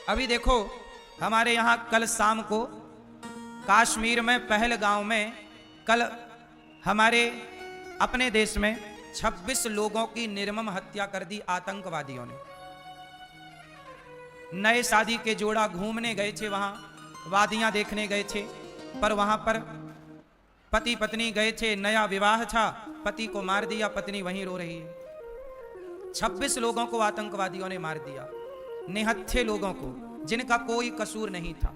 अभी देखो, हमारे यहाँ कल शाम को कश्मीर में पहलगांव में कल हमारे अपने देश में 26 लोगों की निर्मम हत्या कर दी आतंकवादियों ने। नए शादी के जोड़ा घूमने गए थे, वहां वादियां देखने गए थे, पर वहां पर पति पत्नी गए थे, नया विवाह था, पति को मार दिया, पत्नी वहीं रो रही है। 26 लोगों को आतंकवादियों ने मार दिया, निहत्थे लोगों को, जिनका कोई कसूर नहीं था।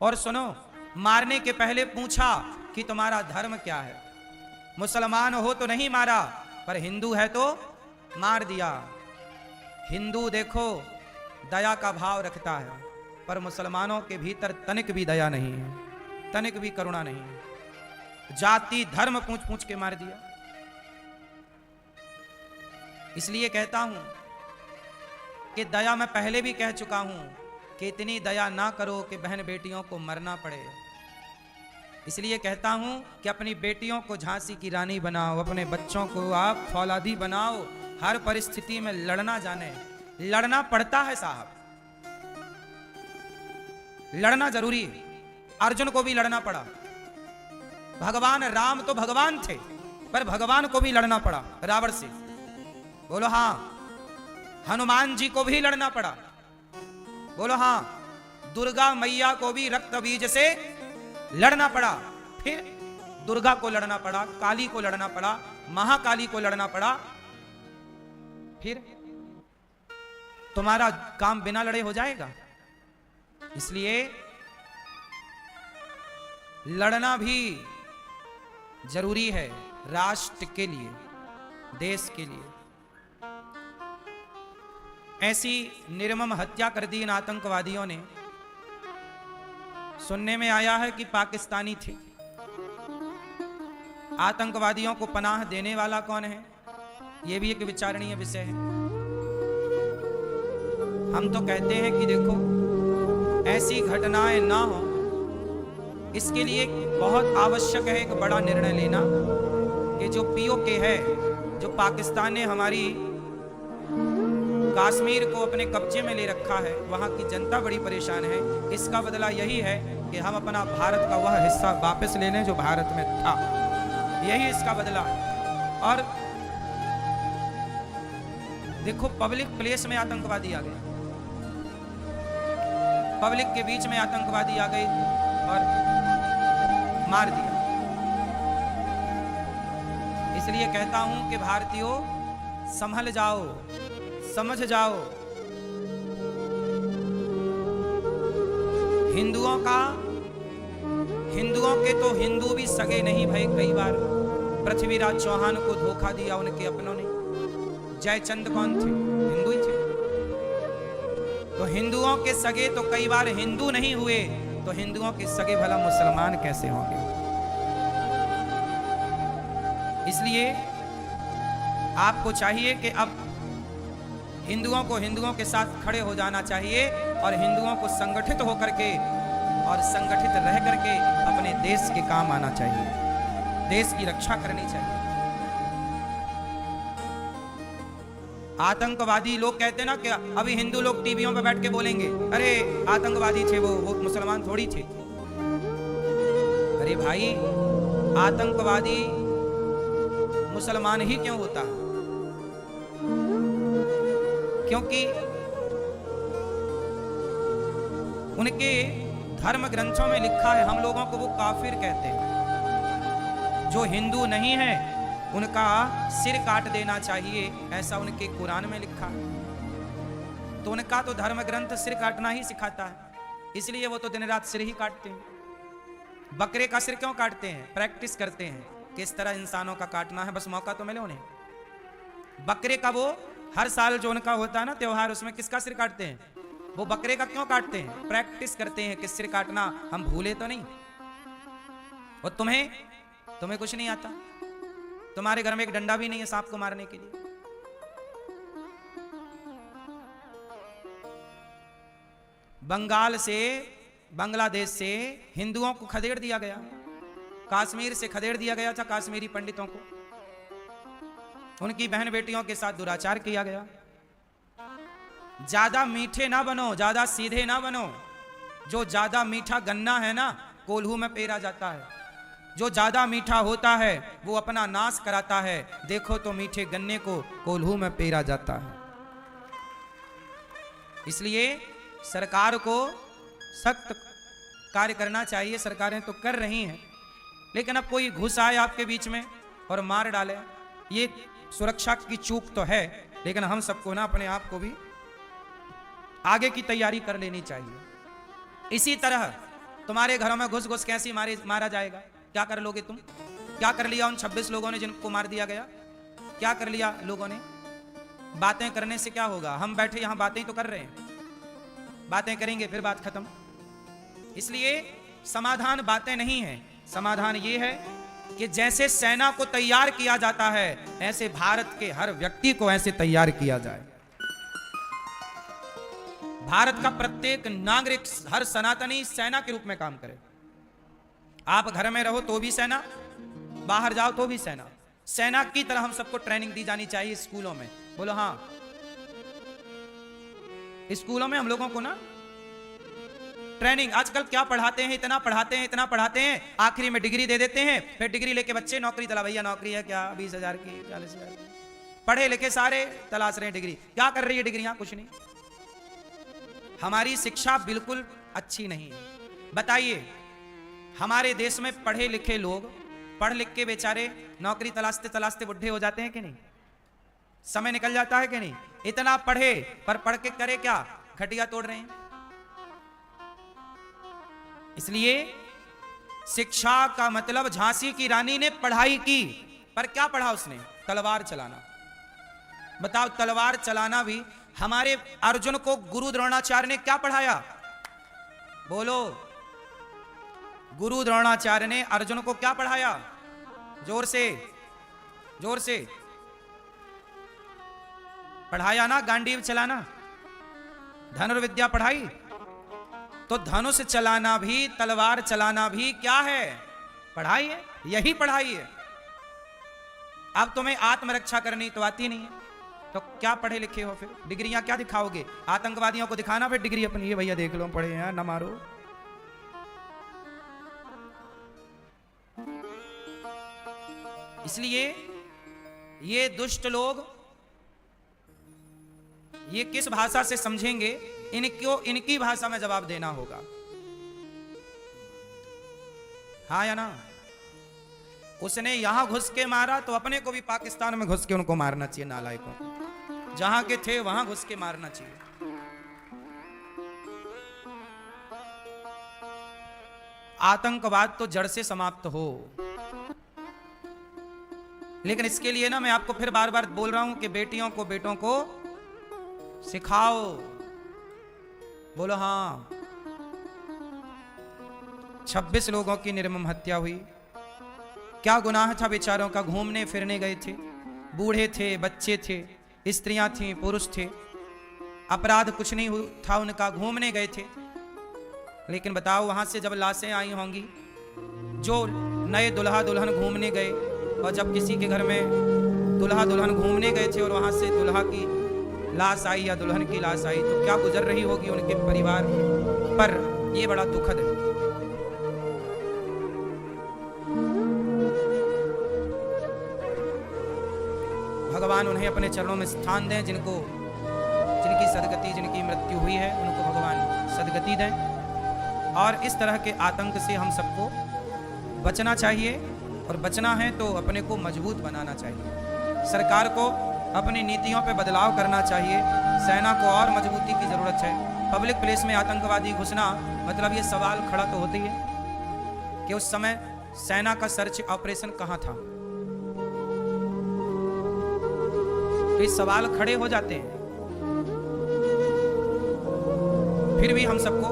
और सुनो, मारने के पहले पूछा कि तुम्हारा धर्म क्या है। मुसलमान हो तो नहीं मारा, पर हिंदू है तो मार दिया। हिंदू देखो दया का भाव रखता है, पर मुसलमानों के भीतर तनिक भी दया नहीं है, तनिक भी करुणा नहीं है। जाति धर्म पूछ पूछ के मार दिया। इसलिए कहता हूं कि दया, मैं पहले भी कह चुका हूं कि इतनी दया ना करो कि बहन बेटियों को मरना पड़े। इसलिए कहता हूं कि अपनी बेटियों को झांसी की रानी बनाओ, अपने बच्चों को आप फौलादी बनाओ, हर परिस्थिति में लड़ना जाने। लड़ना पड़ता है साहब, लड़ना जरूरी है। अर्जुन को भी लड़ना पड़ा। भगवान राम तो भगवान थे, पर भगवान को भी लड़ना पड़ा रावण से। बोलो हां। हनुमान जी को भी लड़ना पड़ा। बोलो हां। दुर्गा मैया को भी रक्त बीज से लड़ना पड़ा। फिर दुर्गा को लड़ना पड़ा, काली को लड़ना पड़ा, महाकाली को लड़ना पड़ा। फिर तुम्हारा काम बिना लड़े हो जाएगा? इसलिए लड़ना भी जरूरी है, राष्ट्र के लिए, देश के लिए। ऐसी निर्मम हत्या कर दी इन आतंकवादियों ने। सुनने में आया है कि पाकिस्तानी थे। आतंकवादियों को पनाह देने वाला कौन है, यह भी एक विचारणीय विषय है। हम तो कहते हैं कि देखो, ऐसी घटनाएं ना हो, इसके लिए बहुत आवश्यक है एक बड़ा निर्णय लेना कि जो पीओके है, जो पाकिस्तान ने हमारी कश्मीर को अपने कब्जे में ले रखा है, वहां की जनता बड़ी परेशान है। इसका बदला यही है कि हम अपना भारत का वह हिस्सा वापस ले लें जो भारत में था। यही इसका बदला है। और देखो, पब्लिक प्लेस में आतंकवादी आ गए, पब्लिक के बीच में आतंकवादी आ गए और मार दिया। इसलिए कहता हूं कि भारतीयों, संभल जाओ, समझ जाओ। हिंदुओं के तो हिंदू भी सगे नहीं भाई। कई बार पृथ्वीराज चौहान को धोखा दिया उनके अपनों ने। जयचंद कौन थे? हिंदू ही थे। तो हिंदुओं के सगे तो कई बार हिंदू नहीं हुए, तो हिंदुओं के सगे भला मुसलमान कैसे होंगे? इसलिए आपको चाहिए कि अब हिंदुओं को हिंदुओं के साथ खड़े हो जाना चाहिए और हिंदुओं को संगठित होकर के और संगठित रह करके अपने देश के काम आना चाहिए, देश की रक्षा करनी चाहिए। आतंकवादी लोग कहते ना कि अभी हिंदू लोग टीवियों पे बैठ के बोलेंगे, अरे आतंकवादी थे वो मुसलमान थोड़ी थे। अरे भाई, आतंकवादी मुसलमान ही क्यों होता है? क्योंकि उनके धर्म ग्रंथों में लिखा है, हम लोगों को वो काफिर कहते हैं। जो हिंदू नहीं है उनका सिर काट देना चाहिए, ऐसा उनके कुरान में लिखा है। तो उनका तो धर्म ग्रंथ सिर काटना ही सिखाता है, इसलिए वो तो दिन रात सिर ही काटते हैं। बकरे का सिर क्यों काटते हैं? प्रैक्टिस करते हैं किस तरह इंसानों का काटना है, बस मौका तो मिले उन्हें। बकरे का वो हर साल जो उनका होता है ना त्योहार, उसमें किसका सिर काटते हैं? वो बकरे का क्यों काटते हैं? प्रैक्टिस करते हैं कि सिर काटना हम भूले तो नहीं। और तुम्हें कुछ नहीं आता? तुम्हारे घर में एक डंडा भी नहीं है सांप को मारने के लिए? बंगाल से, बांग्लादेश से हिंदुओं को खदेड़ दिया गया, कश्मीर से खदेड़ दिया गया था कश्मीरी पंडितों को। उनकी बहन बेटियों के साथ दुराचार किया गया। ज्यादा मीठे ना बनो, ज्यादा सीधे ना बनो। जो ज्यादा मीठा गन्ना है ना, कोल्हू में पेरा जाता है। जो ज्यादा मीठा होता है वो अपना नाश कराता है। देखो तो मीठे गन्ने को कोल्हू में पेरा जाता है। इसलिए सरकार को सख्त कार्य करना चाहिए। सरकारें तो कर रही हैं, लेकिन अब कोई घुस आए आपके बीच में और मार डाले, ये सुरक्षा की चूक तो है। लेकिन हम सबको ना अपने आप को भी आगे की तैयारी कर लेनी चाहिए। इसी तरह तुम्हारे घरों में घुस घुस कैसे मारा जाएगा? क्या कर लोगे तुम? क्या कर लिया उन 26 लोगों ने जिनको मार दिया गया? क्या कर लिया लोगों ने? बातें करने से क्या होगा? हम बैठे यहां बातें तो कर रहे हैं, बातें करेंगे फिर बात खत्म। इसलिए समाधान बातें नहीं है, समाधान ये है कि जैसे सेना को तैयार किया जाता है, ऐसे भारत के हर व्यक्ति को ऐसे तैयार किया जाए। भारत का प्रत्येक नागरिक, हर सनातनी सेना के रूप में काम करे। आप घर में रहो तो भी सेना, बाहर जाओ तो भी सेना। सेना की तरह हम सबको ट्रेनिंग दी जानी चाहिए स्कूलों में। बोलो हाँ, स्कूलों में हम लोगों को ना ट्रेनिंग, आजकल क्या पढ़ाते हैं, इतना पढ़ाते हैं, इतना पढ़ाते हैं, आखिरी में डिग्री दे देते हैं। फिर डिग्री लेके बच्चे नौकरी तला, भैया नौकरी है क्या? 20,000 की, 40,000 की। पढ़े लिखे सारे तलाश रहे हैं डिग्री। क्या कर रही है डिग्रियां? कुछ नहीं। हमारी शिक्षा बिल्कुल अच्छी नहीं है। बताइए, हमारे देश में पढ़े लिखे लोग पढ़ लिख के बेचारे नौकरी तलाशते तलाशते बुढ़े हो जाते हैं कि नहीं? समय निकल जाता है कि नहीं? इतना पढ़े पर पढ़ के करे क्या? खटिया तोड़ रहे हैं। इसलिए शिक्षा का मतलब, झांसी की रानी ने पढ़ाई की, पर क्या पढ़ा उसने? तलवार चलाना। बताओ, तलवार चलाना भी। हमारे अर्जुन को गुरु द्रोणाचार्य ने क्या पढ़ाया? बोलो, गुरु द्रोणाचार्य ने अर्जुन को क्या पढ़ाया? जोर से, जोर से पढ़ाया ना? गांडीव चलाना, धनुर्विद्या पढ़ाई। तो धनुष चलाना भी, तलवार चलाना भी क्या है? पढ़ाई है। यही पढ़ाई है। अब तुम्हें आत्मरक्षा करनी तो आती नहीं है, तो क्या पढ़े लिखे हो? फिर डिग्रियां क्या दिखाओगे? आतंकवादियों को दिखाना फिर डिग्री अपनी, ये भैया देख लो पढ़े हैं, ना मारो। इसलिए ये दुष्ट लोग ये किस भाषा से समझेंगे? इनकी भाषा में जवाब देना होगा। हाँ या ना? उसने यहां घुस के मारा तो अपने को भी पाकिस्तान में घुस के उनको मारना चाहिए, नालायकों को। जहां के थे वहां घुस के मारना चाहिए। आतंकवाद तो जड़ से समाप्त हो। लेकिन इसके लिए ना मैं आपको फिर बार बार बोल रहा हूं कि बेटियों को, बेटों को सिखाओ। बोलो हाँ। 26 लोगों की निर्मम हत्या हुई। क्या गुनाह था बेचारों का? घूमने फिरने गए थे, बूढ़े थे, बच्चे थे, स्त्रियां थीं, पुरुष थे। अपराध कुछ नहीं था उनका, घूमने गए थे। लेकिन बताओ, वहां से जब लाशें आई होंगी, जो नए दुल्हा दुल्हन घूमने गए, और जब किसी के घर में दुल्हा दुल्हन घूमने गए थे और वहां से दुल्हा की लाश आई या दुल्हन की लाश आई, तो क्या गुजर रही होगी उनके परिवार पर? यह बड़ा दुखद है। भगवान उन्हें अपने चरणों में स्थान दें। जिनकी सदगति, जिनकी मृत्यु हुई है, उनको भगवान सदगति दें। और इस तरह के आतंक से हम सबको बचना चाहिए, और बचना है तो अपने को मजबूत बनाना चाहिए। सरकार को अपनी नीतियों पे बदलाव करना चाहिए। सेना को और मजबूती की जरूरत है। पब्लिक प्लेस में आतंकवादी घुसना, मतलब ये सवाल खड़ा तो होती है कि उस समय सेना का सर्च ऑपरेशन कहां था? तो ये सवाल खड़े हो जाते हैं। फिर भी हम सबको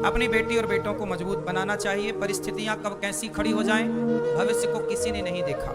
अपनी बेटी और बेटों को मजबूत बनाना चाहिए। परिस्थितियां कब कैसी खड़ी हो जाएं, भविष्य को किसी ने नहीं देखा।